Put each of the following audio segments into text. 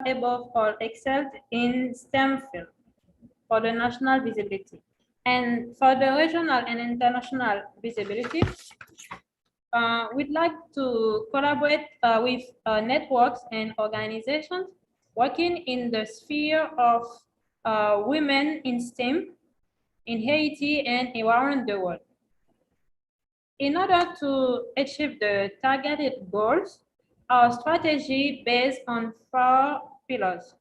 above all excelled in STEM field for the national visibility. And for the regional and international visibility, we'd like to collaborate with networks and organizations working in the sphere of women in STEM in Haiti and around the world. In order to achieve the targeted goals, our strategy based on 4 pillars.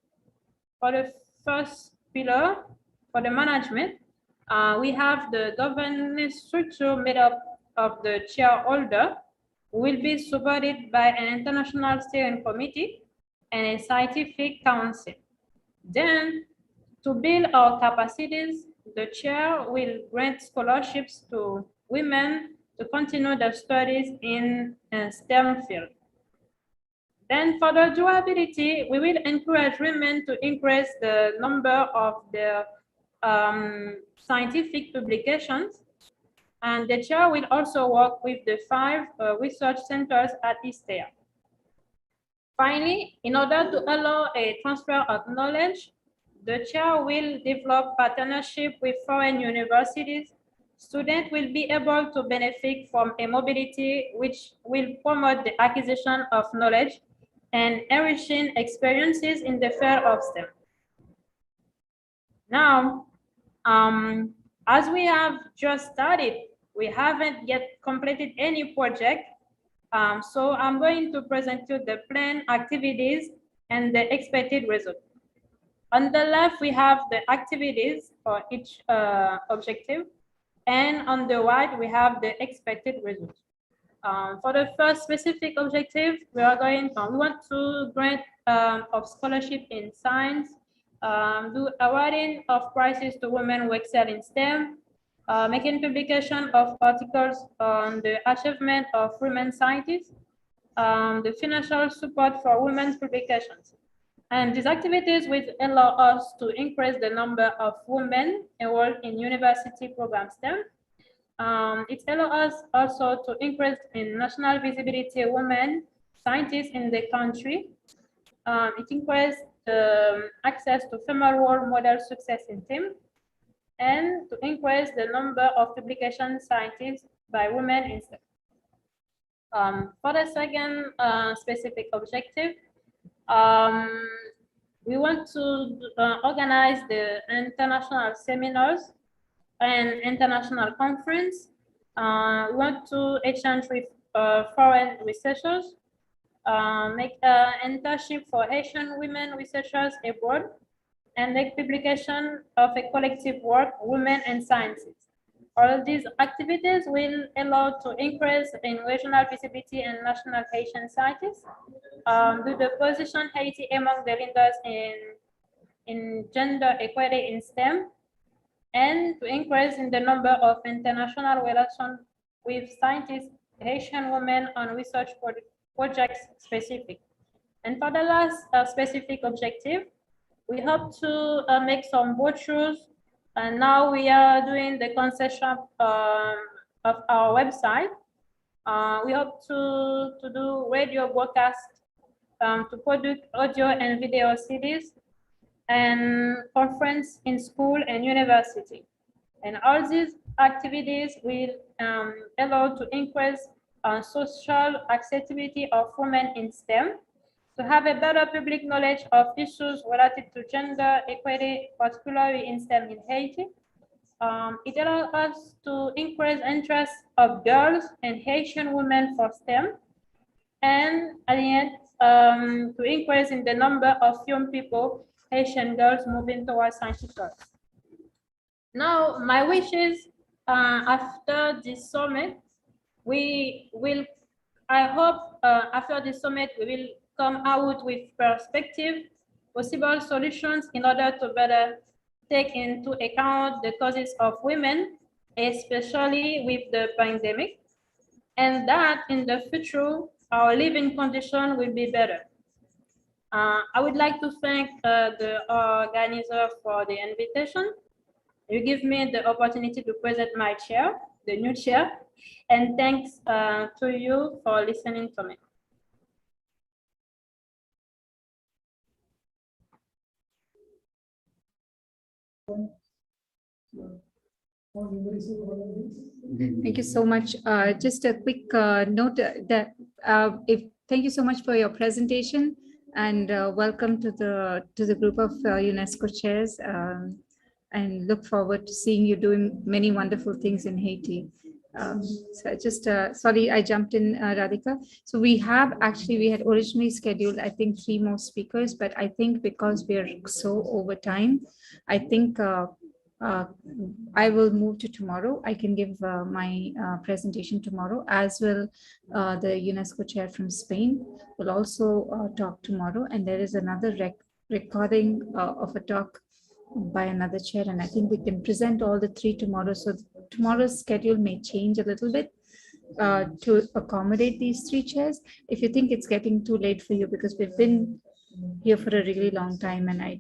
For the first pillar, for the management, we have the governance structure made up of the chairholder, who will be supported by an international steering committee and a scientific council. Then, to build our capacities, the chair will grant scholarships to women to continue their studies in STEM field. Then for the durability, we will encourage women to increase the number of their scientific publications. And the chair will also work with the 5 research centers at ISTEA. Finally, in order to allow a transfer of knowledge, the chair will develop partnership with foreign universities. Students will be able to benefit from a mobility which will promote the acquisition of knowledge and enriching experiences in the field of STEM. Now, as we have just started, we haven't yet completed any project. So I'm going to present you the planned activities and the expected result. On the left, we have the activities for each objective. And on the right, we have the expected result. For the first specific objective, we want to grant of scholarship in science, do awarding of prizes to women who excel in STEM, making publication of articles on the achievement of women scientists, the financial support for women's publications. And these activities will allow us to increase the number of women enrolled in university program STEM. It allows us also to increase in national visibility of women scientists in the country. It increases access to female role model success in STEM, and to increase the number of publication scientists by women in STEM. For the second specific objective, we want to organize the international seminars and international conference. We want to exchange with foreign researchers, make an internship for Haitian women researchers abroad, and make publication of a collective work, Women and Sciences. All of these activities will allow to increase in regional visibility and national Haitian scientists, do the position Haiti among the leaders in gender equality in STEM, and to increase in the number of international relations with scientists, Haitian women on research projects specific. And for the last specific objective, we hope to make some brochures. And now we are doing the concession of our website. We hope to do radio broadcast, to produce audio and video CDs, and conference in school and university. And all these activities will allow to increase social accessibility of women in STEM, to have a better public knowledge of issues related to gender equity, particularly in STEM in Haiti. It allows us to increase interest of girls and Haitian women for STEM, and at the end, to increase in the number of young people, Haitian girls moving towards scientific work. Now, my wish is after this summit, I hope after this summit, we will come out with perspective, possible solutions in order to better take into account the causes of women, especially with the pandemic, and that in the future, our living condition will be better. I would like to thank the organizer for the invitation. You give me the opportunity to present my chair, the new chair, and thanks to you for listening to me. Thank you so much. Just a quick note that thank you so much for your presentation, and welcome to the group of UNESCO chairs. And look forward to seeing you doing many wonderful things in Haiti. So I just sorry I jumped in, Radhika. So we had originally scheduled, I think, 3 more speakers, but I think because we are so over time, I think I will move to tomorrow. I can give my presentation tomorrow, as well. The UNESCO chair from Spain will also talk tomorrow, and there is another recording of a talk by another chair, and I think we can present all the 3 tomorrow. So tomorrow's schedule may change a little bit to accommodate these 3 chairs. If you think it's getting too late for you, because we've been here for a really long time, and I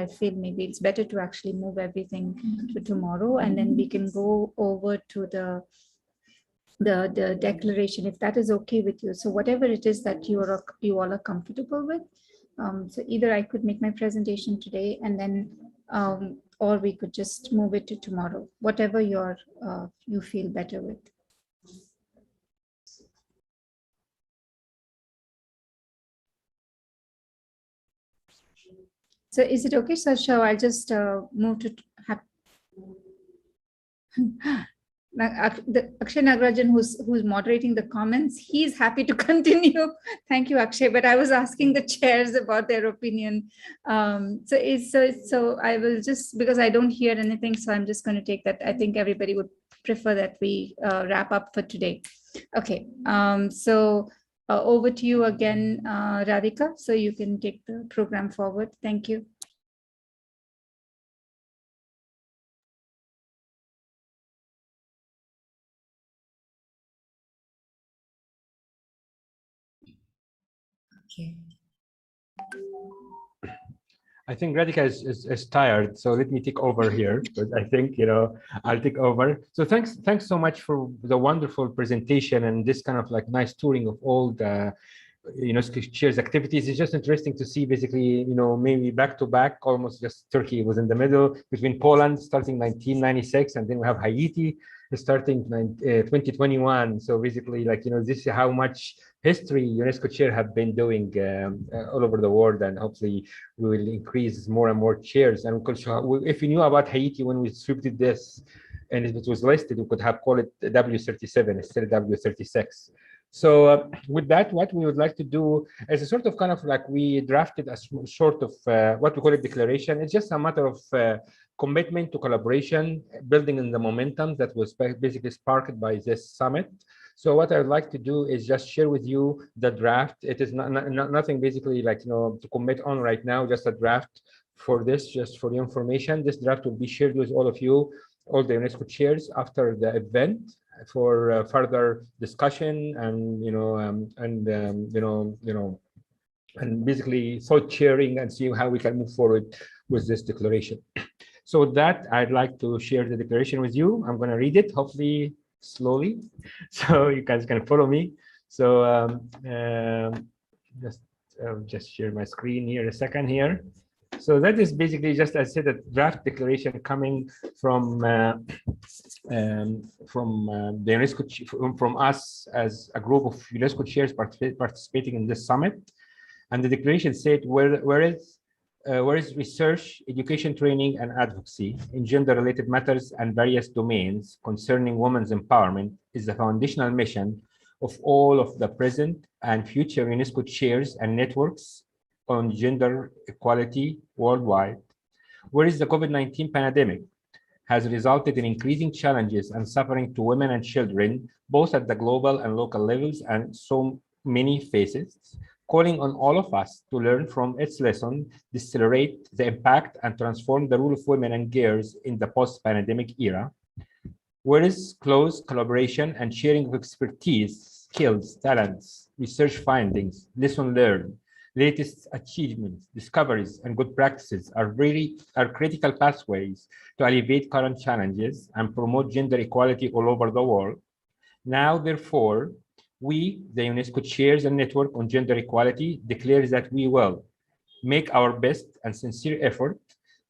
feel maybe it's better to actually move everything to tomorrow, and then we can go over to the declaration, if that is okay with you. So whatever it is that you all are comfortable with. So either I could make my presentation today, and then or we could just move it to tomorrow, whatever you feel better with. So is it okay, Sasha? I'll just move to Akshay Nagarajan, who's moderating the comments. He's happy to continue. Thank you, Akshay. But I was asking the chairs about their opinion. So I will just, because I don't hear anything, so I'm just going to take that. I think everybody would prefer that we wrap up for today. Okay. So over to you again, Radhika. So you can take the program forward. Thank you. Okay. I think Radhika is tired, so let me take over here, because I think, I'll take over. So thanks so much for the wonderful presentation and this kind of like nice touring of all the UNESCO chairs activities. It's just interesting to see basically, maybe back to back, almost just Turkey was in the middle between Poland starting 1996, and then we have Haiti starting 2021. So basically, like, this is how much history UNESCO chair have been doing all over the world, and hopefully we will increase more and more chairs. And if we knew about Haiti when we distributed this, and if it was listed, we could have called it W37 instead of W36. So with that, what we would like to do is a sort of kind of like, we drafted a sort of what we call a declaration. It's just a matter of commitment to collaboration, building in the momentum that was basically sparked by this summit. So what I would like to do is just share with you the draft. It is nothing basically like, to commit on right now, just a draft for this, just for the information. This draft will be shared with all of you, all the UNESCO chairs, after the event, for further discussion and and basically thought sharing, and see how we can move forward with this declaration. So with that, I'd like to share the declaration with you. I'm going to read it, hopefully slowly, so you guys can follow me. So just share my screen here a second here. So that is basically, just as I said, a draft declaration coming from the UNESCO, from us as a group of UNESCO chairs participating in this summit. And the declaration said, where is research, education, training, and advocacy in gender-related matters and various domains concerning women's empowerment is the foundational mission of all of the present and future UNESCO chairs and networks on gender equality worldwide. Whereas the COVID-19 pandemic has resulted in increasing challenges and suffering to women and children, both at the global and local levels, and so many faces, calling on all of us to learn from its lesson, decelerate the impact, and transform the role of women and girls in the post-pandemic era. Whereas close collaboration and sharing of expertise, skills, talents, research findings, lesson learned, latest achievements, discoveries, and good practices are critical pathways to alleviate current challenges and promote gender equality all over the world. Now, therefore, we, the UNESCO chairs and network on gender equality, declares that we will make our best and sincere effort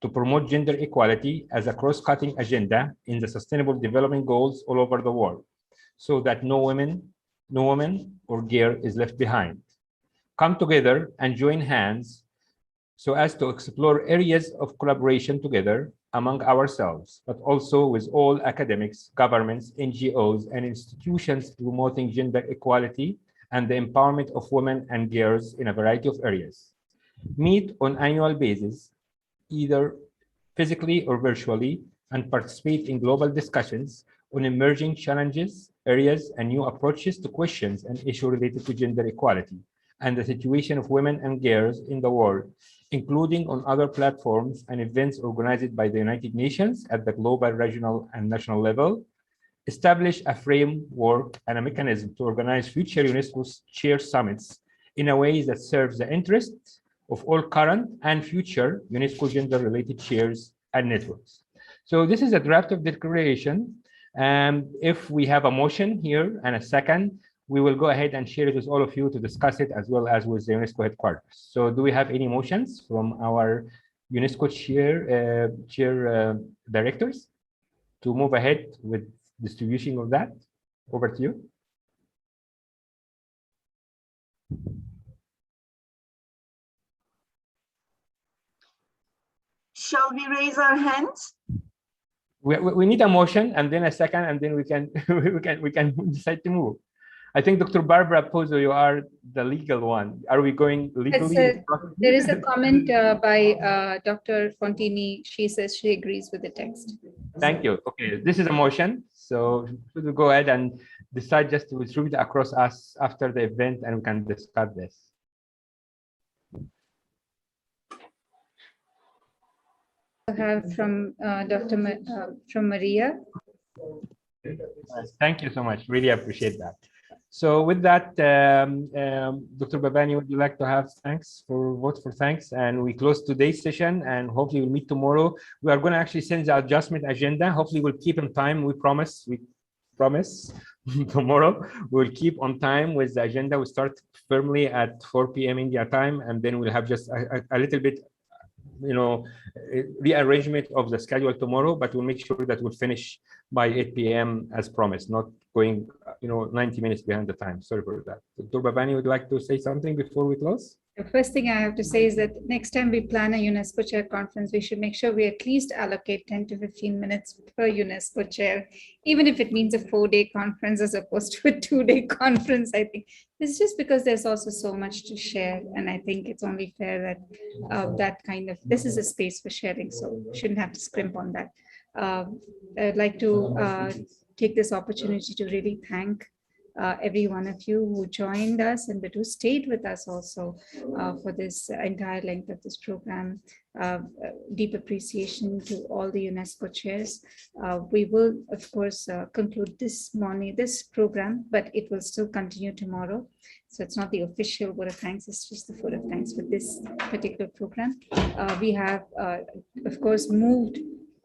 to promote gender equality as a cross-cutting agenda in the Sustainable Development Goals all over the world, so that no woman or girl is left behind. Come together and join hands so as to explore areas of collaboration together among ourselves, but also with all academics, governments, NGOs, and institutions promoting gender equality and the empowerment of women and girls in a variety of areas. Meet on an annual basis, either physically or virtually, and participate in global discussions on emerging challenges, areas, and new approaches to questions and issues related to gender equality and the situation of women and girls in the world, including on other platforms and events organized by the United Nations at the global, regional, and national level. Establish a framework and a mechanism to organize future UNESCO chair summits in a way that serves the interests of all current and future UNESCO gender-related chairs and networks. So this is a draft of declaration. And if we have a motion here and a second, we will go ahead and share it with all of you to discuss it as well as with the UNESCO headquarters. So do we have any motions from our UNESCO chair directors to move ahead with distribution of that? Over to you. Shall we raise our hands? We need a motion and then a second, and then we can we can decide to move. I think Dr. Barbara Pozzo, you are the legal one. Are we going legally? There is a comment by Dr. Fontini. She says she agrees with the text. Thank you. Okay, this is a motion. So we'll go ahead and decide just to distribute across us after the event, and we can discuss this. Have from from Maria. Thank you so much. Really appreciate that. So with that, Dr. Babani, would you like to have thanks for vote for thanks? And we close today's session, and hopefully we'll meet tomorrow. We are going to actually send the adjustment agenda. Hopefully we'll keep on time. We promise. Tomorrow we'll keep on time with the agenda. We start firmly at 4 p.m. India time, and then we'll have just a little bit, rearrangement of the schedule tomorrow, but we'll make sure that we'll finish by 8 p.m. as promised, not going 90 minutes behind the time. Sorry for that. Dr. Babani, would you like to say something before we close? The first thing I have to say is that next time we plan a UNESCO chair conference, we should make sure we at least allocate 10 to 15 minutes per UNESCO chair, even if it means a 4-day conference as opposed to a 2-day conference. I think it's just because there's also so much to share. And I think it's only fair that this is a space for sharing. So we shouldn't have to scrimp on that. I'd like to take this opportunity to really thank every one of you who joined us and who stayed with us also for this entire length of this program. Deep appreciation to all the UNESCO chairs. We will, of course, conclude this program, but it will still continue tomorrow. So it's not the official vote of thanks, it's just the vote of thanks for this particular program. We have, of course, moved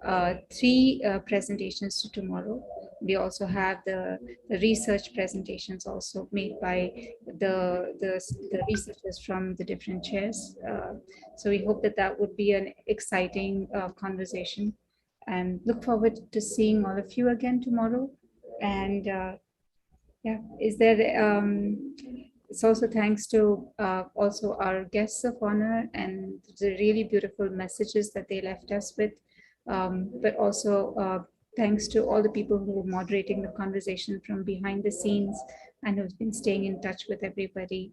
3 presentations to tomorrow. We also have the research presentations also made by the researchers from the different chairs. So we hope that would be an exciting conversation, and look forward to seeing all of you again tomorrow. And yeah, it's also thanks to also our guests of honor and the really beautiful messages that they left us with. But also thanks to all the people who were moderating the conversation from behind the scenes and who've been staying in touch with everybody.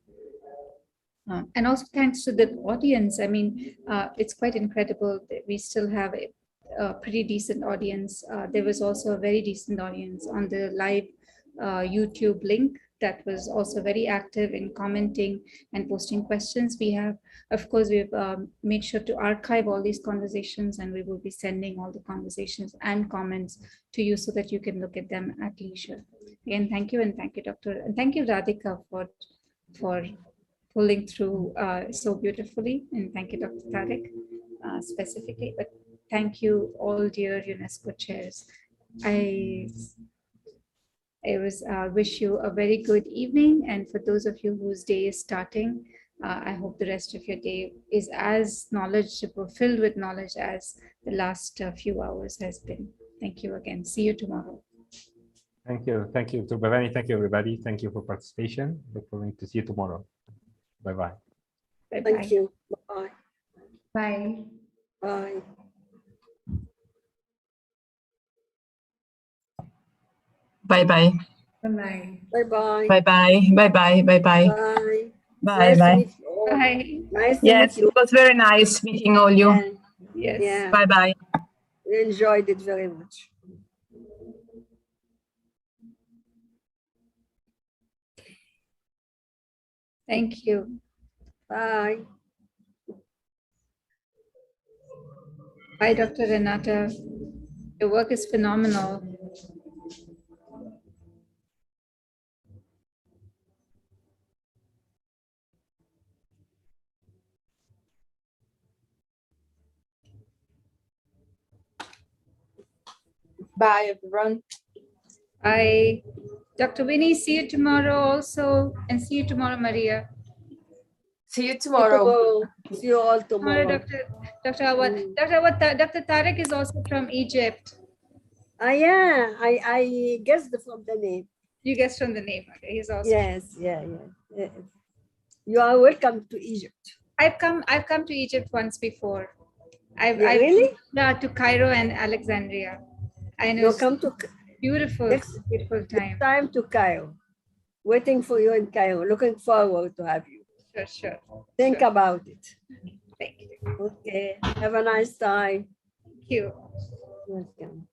And also thanks to the audience. I mean, it's quite incredible that we still have a pretty decent audience. There was also a very decent audience on the live YouTube link that was also very active in commenting and posting questions. We have, of course, we've made sure to archive all these conversations, and we will be sending all the conversations and comments to you so that you can look at them at leisure. Again, thank you, and thank you, Dr. And thank you, Radhika, for pulling through so beautifully, and thank you, Dr. Tariq, specifically. But thank you, all dear UNESCO chairs. I wish you a very good evening, and for those of you whose day is starting, I hope the rest of your day is as knowledgeable, filled with knowledge as the last few hours has been. Thank you again. See you tomorrow. Thank you. Thank you to Bhavani. Thank you, everybody. Thank you for participation. Look forward to see you tomorrow. Bye-bye. Bye-bye. Thank you. Bye. Bye. Bye. Bye-bye. Bye-bye. Bye-bye. Bye-bye. Bye-bye. Bye-bye. Bye. Nice to Bye-bye. meet you all. Bye. Nice to Yes, meet you. it was very nice meeting all you. Yeah. Yes. Yeah. Bye-bye. We enjoyed it very much. Thank you. Bye. Bye, Dr. Renata. Your work is phenomenal. Bye, everyone. Bye. Dr. Winnie, see you tomorrow also. And see you tomorrow, Maria. See you See you tomorrow. tomorrow. See you all Tomorrow, tomorrow. Dr. Awad. Dr. Awad, Dr. Tariq is also from Egypt. Yeah, I guessed from the name. You guessed from the name. Okay, he's also. Yes, yeah. You are welcome to Egypt. I've come to Egypt once before. I've Really? yeah, to Cairo and Alexandria. I know. You It's come to beautiful, next beautiful time. time to Cairo. Waiting for you in Cairo. Looking forward to have you. Sure, sure. Think Sure. about it. Thank you. Okay. Have a nice time. Thank you. Welcome.